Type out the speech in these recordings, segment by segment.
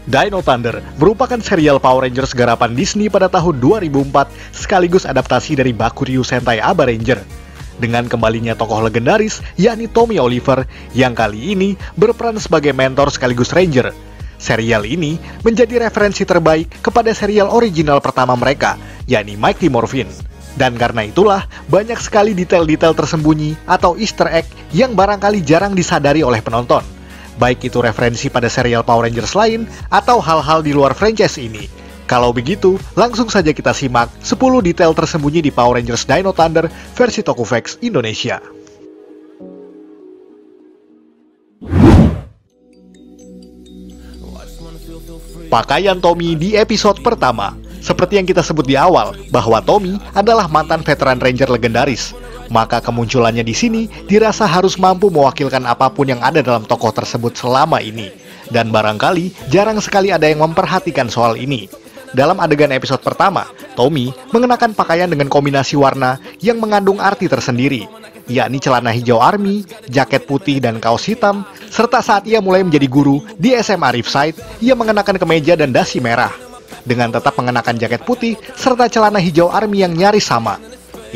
Dino Thunder merupakan serial Power Rangers garapan Disney pada tahun 2004 sekaligus adaptasi dari Bakuryu Sentai Aba Ranger. Dengan kembalinya tokoh legendaris yakni Tommy Oliver yang kali ini berperan sebagai mentor sekaligus Ranger. Serial ini menjadi referensi terbaik kepada serial original pertama mereka yakni Mighty Morphin. Dan karena itulah banyak sekali detail-detail tersembunyi atau Easter egg yang barangkali jarang disadari oleh penonton. Baik itu referensi pada serial Power Rangers lain atau hal-hal di luar franchise ini. Kalau begitu, langsung saja kita simak 10 detail tersembunyi di Power Rangers Dino Thunder versi Tokuvex Indonesia. Pakaian Tommy di episode pertama. Seperti yang kita sebut di awal, bahwa Tommy adalah mantan veteran Ranger legendaris. Maka kemunculannya di sini dirasa harus mampu mewakilkan apapun yang ada dalam tokoh tersebut selama ini. Dan barangkali jarang sekali ada yang memperhatikan soal ini. Dalam adegan episode pertama, Tommy mengenakan pakaian dengan kombinasi warna yang mengandung arti tersendiri, yakni celana hijau army, jaket putih dan kaos hitam, serta saat ia mulai menjadi guru di SMA Ripside, ia mengenakan kemeja dan dasi merah. Dengan tetap mengenakan jaket putih serta celana hijau army yang nyaris sama.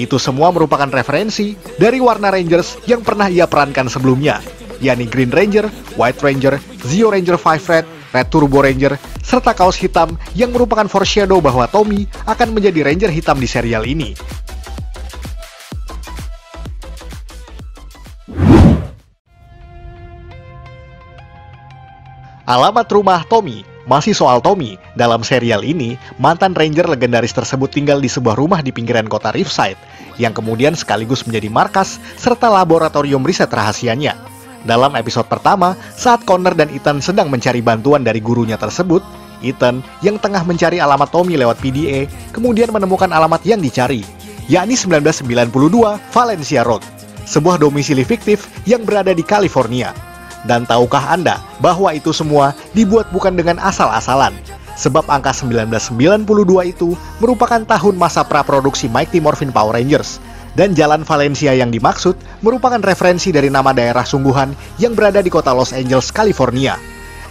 Itu semua merupakan referensi dari warna Rangers yang pernah ia perankan sebelumnya, yakni Green Ranger, White Ranger, Zeo Ranger 5 Red, Red Turbo Ranger, serta kaos hitam yang merupakan foreshadow bahwa Tommy akan menjadi Ranger hitam di serial ini. Alamat rumah Tommy. Masih soal Tommy, dalam serial ini, mantan Ranger legendaris tersebut tinggal di sebuah rumah di pinggiran kota Ripside, yang kemudian sekaligus menjadi markas serta laboratorium riset rahasianya. Dalam episode pertama, saat Connor dan Ethan sedang mencari bantuan dari gurunya tersebut, Ethan yang tengah mencari alamat Tommy lewat PDA, kemudian menemukan alamat yang dicari, yakni 1992 Valencia Road, sebuah domisili fiktif yang berada di California. Dan tahukah Anda bahwa itu semua dibuat bukan dengan asal-asalan? Sebab angka 1992 itu merupakan tahun masa praproduksi Mighty Morphin Power Rangers. Dan Jalan Valencia yang dimaksud merupakan referensi dari nama daerah sungguhan yang berada di kota Los Angeles, California.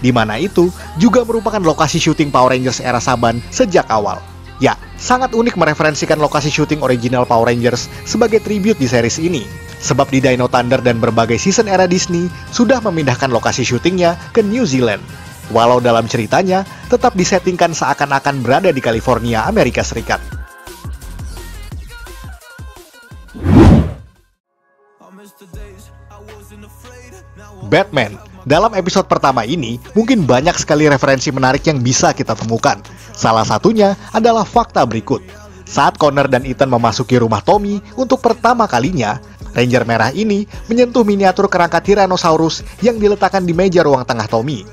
Di mana itu juga merupakan lokasi syuting Power Rangers era Saban sejak awal. Ya, sangat unik mereferensikan lokasi syuting original Power Rangers sebagai tribute di series ini. Sebab di Dino Thunder dan berbagai season era Disney sudah memindahkan lokasi syutingnya ke New Zealand. Walau dalam ceritanya tetap disettingkan seakan-akan berada di California, Amerika Serikat. Batman. Dalam episode pertama ini, mungkin banyak sekali referensi menarik yang bisa kita temukan. Salah satunya adalah fakta berikut. Saat Connor dan Ethan memasuki rumah Tommy untuk pertama kalinya, Ranger merah ini menyentuh miniatur kerangka Tyrannosaurus yang diletakkan di meja ruang tengah Tommy.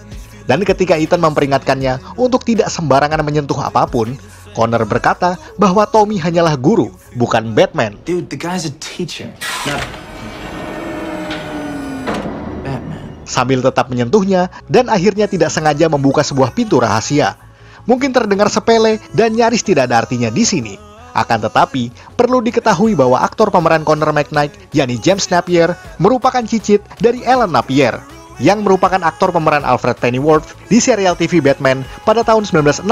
Dan ketika Ethan memperingatkannya untuk tidak sembarangan menyentuh apapun, Connor berkata bahwa Tommy hanyalah guru, bukan Batman. Dude, the guy's a teacher. Sambil tetap menyentuhnya dan akhirnya tidak sengaja membuka sebuah pintu rahasia. Mungkin terdengar sepele dan nyaris tidak ada artinya di sini. Akan tetapi, perlu diketahui bahwa aktor pemeran Connor McKnight, yakni James Napier, merupakan cicit dari Alan Napier, yang merupakan aktor pemeran Alfred Pennyworth di serial TV Batman pada tahun 1966.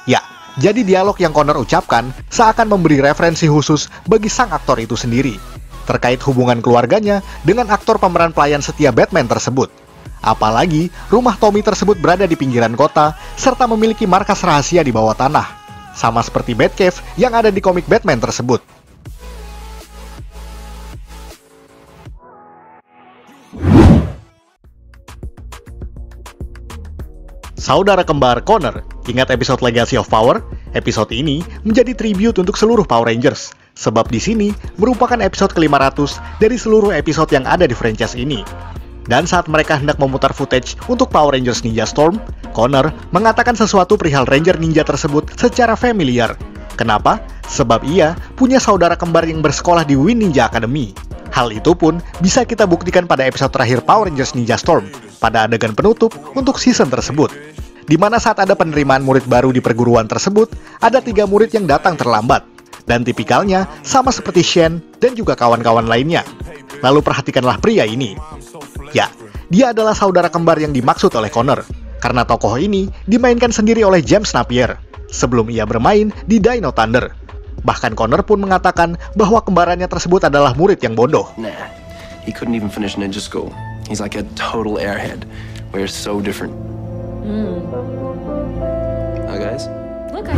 Ya, jadi dialog yang Connor ucapkan seakan memberi referensi khusus bagi sang aktor itu sendiri, terkait hubungan keluarganya dengan aktor pemeran pelayan setia Batman tersebut. Apalagi, rumah Tommy tersebut berada di pinggiran kota, serta memiliki markas rahasia di bawah tanah. Sama seperti Batcave yang ada di komik Batman tersebut. Saudara kembar Connor, ingat episode Legacy of Power? Episode ini menjadi tribute untuk seluruh Power Rangers, sebab di sini merupakan episode ke-500 dari seluruh episode yang ada di franchise ini. Dan saat mereka hendak memutar footage untuk Power Rangers Ninja Storm, Connor mengatakan sesuatu perihal Ranger Ninja tersebut secara familiar. Kenapa? Sebab ia punya saudara kembar yang bersekolah di Wing Ninja Academy. Hal itu pun bisa kita buktikan pada episode terakhir Power Rangers Ninja Storm, pada adegan penutup untuk season tersebut. Di mana saat ada penerimaan murid baru di perguruan tersebut, ada 3 murid yang datang terlambat. Dan tipikalnya sama seperti Shen dan juga kawan-kawan lainnya. Lalu perhatikanlah pria ini. Ya, dia adalah saudara kembar yang dimaksud oleh Connor. karena tokoh ini dimainkan sendiri oleh James Napier sebelum ia bermain di Dino Thunder. Bahkan Connor pun mengatakan bahwa kembarannya tersebut adalah murid yang bodoh. Nah, he couldn't even finish ninja school. He's like a total airhead. We're so different. Guys? Okay.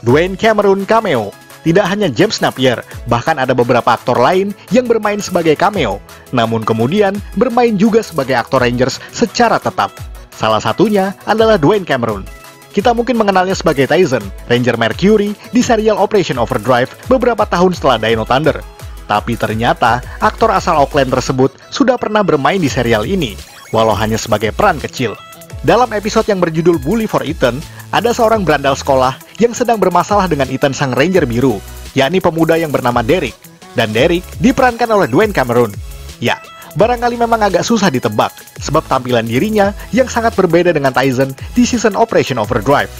Dwayne Cameron cameo. Tidak hanya James Napier, bahkan ada beberapa aktor lain yang bermain sebagai cameo, namun kemudian bermain juga sebagai aktor Rangers secara tetap. Salah satunya adalah Dwayne Cameron. Kita mungkin mengenalnya sebagai Tyson, Ranger Mercury di serial Operation Overdrive beberapa tahun setelah Dino Thunder. Tapi ternyata aktor asal Auckland tersebut sudah pernah bermain di serial ini, walau hanya sebagai peran kecil. Dalam episode yang berjudul Bully for Ethan, ada seorang berandal sekolah yang sedang bermasalah dengan Ethan sang Ranger biru, yakni pemuda yang bernama Derek. Dan Derek diperankan oleh Dwayne Cameron. Ya, barangkali memang agak susah ditebak, sebab tampilan dirinya yang sangat berbeda dengan Tyson di season Operation Overdrive.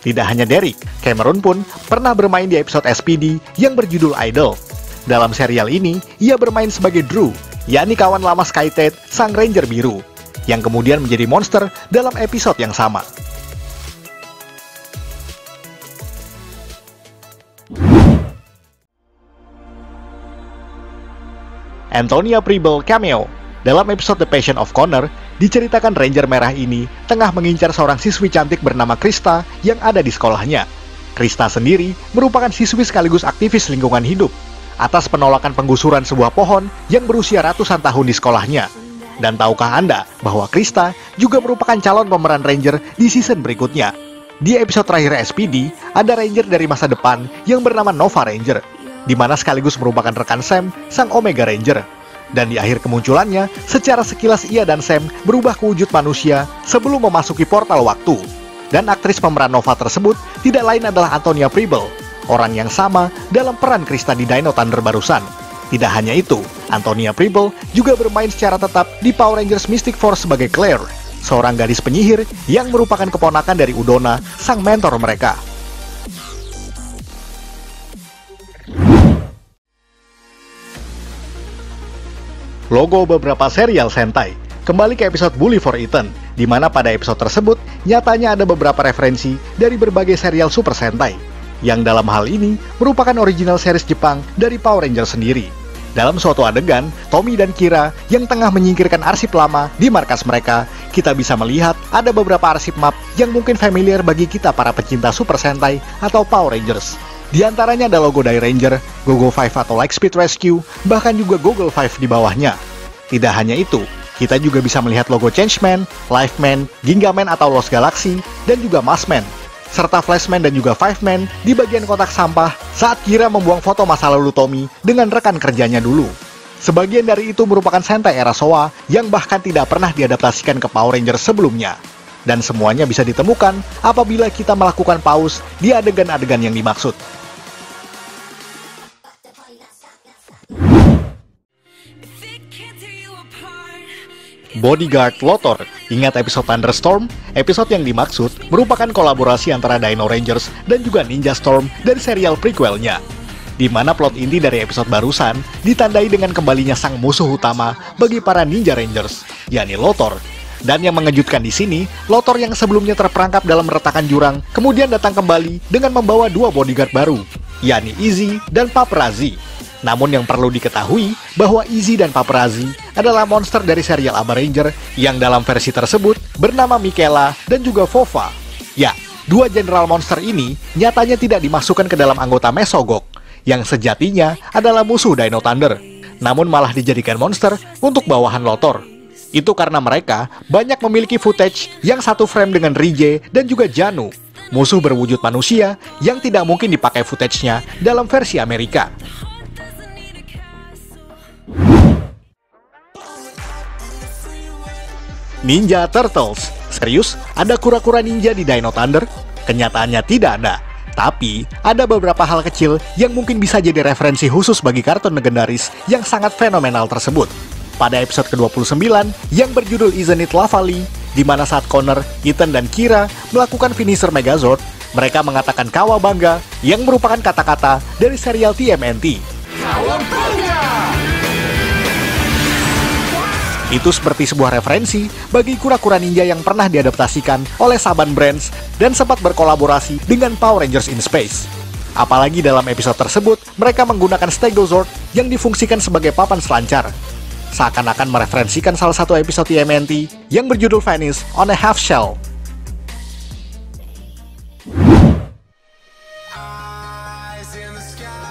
Tidak hanya Derek, Cameron pun pernah bermain di episode SPD yang berjudul Idol. Dalam serial ini, ia bermain sebagai Drew, yakni kawan lama Skytade, sang Ranger biru, yang kemudian menjadi monster dalam episode yang sama. Antonia Preble cameo. Dalam episode The Passion of Connor, diceritakan Ranger merah ini tengah mengincar seorang siswi cantik bernama Krista yang ada di sekolahnya. Krista sendiri merupakan siswi sekaligus aktivis lingkungan hidup atas penolakan penggusuran sebuah pohon yang berusia ratusan tahun di sekolahnya. Dan tahukah Anda bahwa Krista juga merupakan calon pemeran Ranger di season berikutnya? Di episode terakhir SPD, ada Ranger dari masa depan yang bernama Nova Ranger, di mana sekaligus merupakan rekan Sam, sang Omega Ranger. Dan di akhir kemunculannya, secara sekilas ia dan Sam berubah ke wujud manusia sebelum memasuki portal waktu. Dan aktris pemeran Nova tersebut tidak lain adalah Antonia Preble, orang yang sama dalam peran Krista di Dino Thunder barusan. Tidak hanya itu, Antonia Preble juga bermain secara tetap di Power Rangers Mystic Force sebagai Claire, seorang gadis penyihir yang merupakan keponakan dari Udona, sang mentor mereka. Logo beberapa serial Sentai. Kembali ke episode Bully for Ethan, di mana pada episode tersebut nyatanya ada beberapa referensi dari berbagai serial Super Sentai, yang dalam hal ini merupakan original series Jepang dari Power Rangers sendiri. Dalam suatu adegan, Tommy dan Kira yang tengah menyingkirkan arsip lama di markas mereka, kita bisa melihat ada beberapa arsip map yang mungkin familiar bagi kita para pecinta Super Sentai atau Power Rangers. Di antaranya ada logo dari Ranger, Gogo 5 atau Lightspeed Rescue, bahkan juga Google 5 di bawahnya. Tidak hanya itu, kita juga bisa melihat logo Changeman, Lifeman, Gingaman atau Lost Galaxy, dan juga Maskman, serta Flashman dan juga Fiveman di bagian kotak sampah saat Kira membuang foto masa lalu Tommy dengan rekan kerjanya dulu. Sebagian dari itu merupakan Sentai era Showa yang bahkan tidak pernah diadaptasikan ke Power Rangers sebelumnya. Dan semuanya bisa ditemukan apabila kita melakukan pause di adegan-adegan yang dimaksud. Bodyguard Lotor. Ingat episode Thunderstorm? Episode yang dimaksud merupakan kolaborasi antara Dino Rangers dan juga Ninja Storm dari serial prequelnya, di mana plot inti dari episode barusan ditandai dengan kembalinya sang musuh utama bagi para Ninja Rangers, yakni Lotor. Dan yang mengejutkan di sini, Lotor yang sebelumnya terperangkap dalam retakan jurang kemudian datang kembali dengan membawa dua bodyguard baru, yakni Izzy dan Paparazzi. Namun yang perlu diketahui bahwa Izzy dan Paparazzi adalah monster dari serial Aba Ranger yang dalam versi tersebut bernama Michaela dan juga Vova. Ya, dua jenderal monster ini nyatanya tidak dimasukkan ke dalam anggota Mesogok, yang sejatinya adalah musuh Dino Thunder, namun malah dijadikan monster untuk bawahan Lotor. Itu karena mereka banyak memiliki footage yang satu frame dengan Rije dan juga Janu, musuh berwujud manusia yang tidak mungkin dipakai footage-nya dalam versi Amerika. Ninja Turtles. Serius? Ada kura-kura ninja di Dino Thunder? Kenyataannya tidak ada. Tapi, ada beberapa hal kecil yang mungkin bisa jadi referensi khusus bagi kartun legendaris yang sangat fenomenal tersebut. Pada episode ke-29 yang berjudul Isn't It Lovely, di mana saat Connor, Ethan, dan Kira melakukan finisher Megazord, mereka mengatakan Kawabanga yang merupakan kata-kata dari serial TMNT. Kawabanga! Itu seperti sebuah referensi bagi kura-kura ninja yang pernah diadaptasikan oleh Saban Brands dan sempat berkolaborasi dengan Power Rangers in Space. Apalagi dalam episode tersebut, mereka menggunakan Stegozord yang difungsikan sebagai papan selancar. Seakan-akan mereferensikan salah satu episode TMNT yang berjudul Vanish on a Half Shell.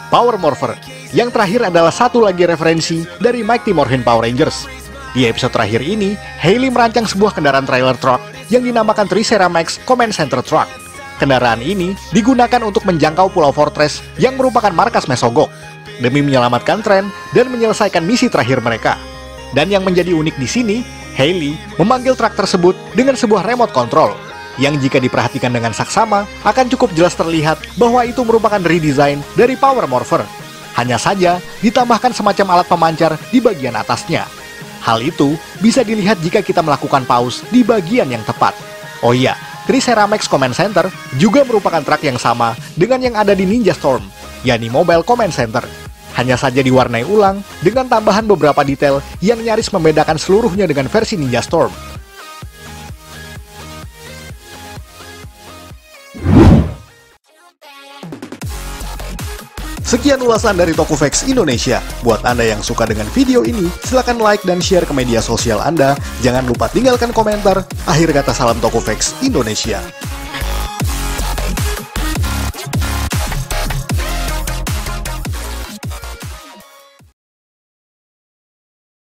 Power Morpher. Yang terakhir adalah satu lagi referensi dari Mighty Morphin Power Rangers. Di episode terakhir ini, Hayley merancang sebuah kendaraan trailer truck yang dinamakan Triceramax Command Center Truck. Kendaraan ini digunakan untuk menjangkau Pulau Fortress yang merupakan markas Mesogok, demi menyelamatkan Tren dan menyelesaikan misi terakhir mereka. Dan yang menjadi unik di sini, Hayley memanggil truk tersebut dengan sebuah remote control, yang jika diperhatikan dengan saksama akan cukup jelas terlihat bahwa itu merupakan redesign dari Power Morpher. Hanya saja ditambahkan semacam alat pemancar di bagian atasnya. Hal itu bisa dilihat jika kita melakukan pause di bagian yang tepat. Oh iya, Triceramax Command Center juga merupakan truk yang sama dengan yang ada di Ninja Storm, yakni Mobile Command Center. Hanya saja diwarnai ulang dengan tambahan beberapa detail yang nyaris membedakan seluruhnya dengan versi Ninja Storm. Sekian ulasan dari Tokuvex Indonesia. Buat Anda yang suka dengan video ini, silakan like dan share ke media sosial Anda. Jangan lupa tinggalkan komentar. Akhir kata, salam Tokuvex Indonesia.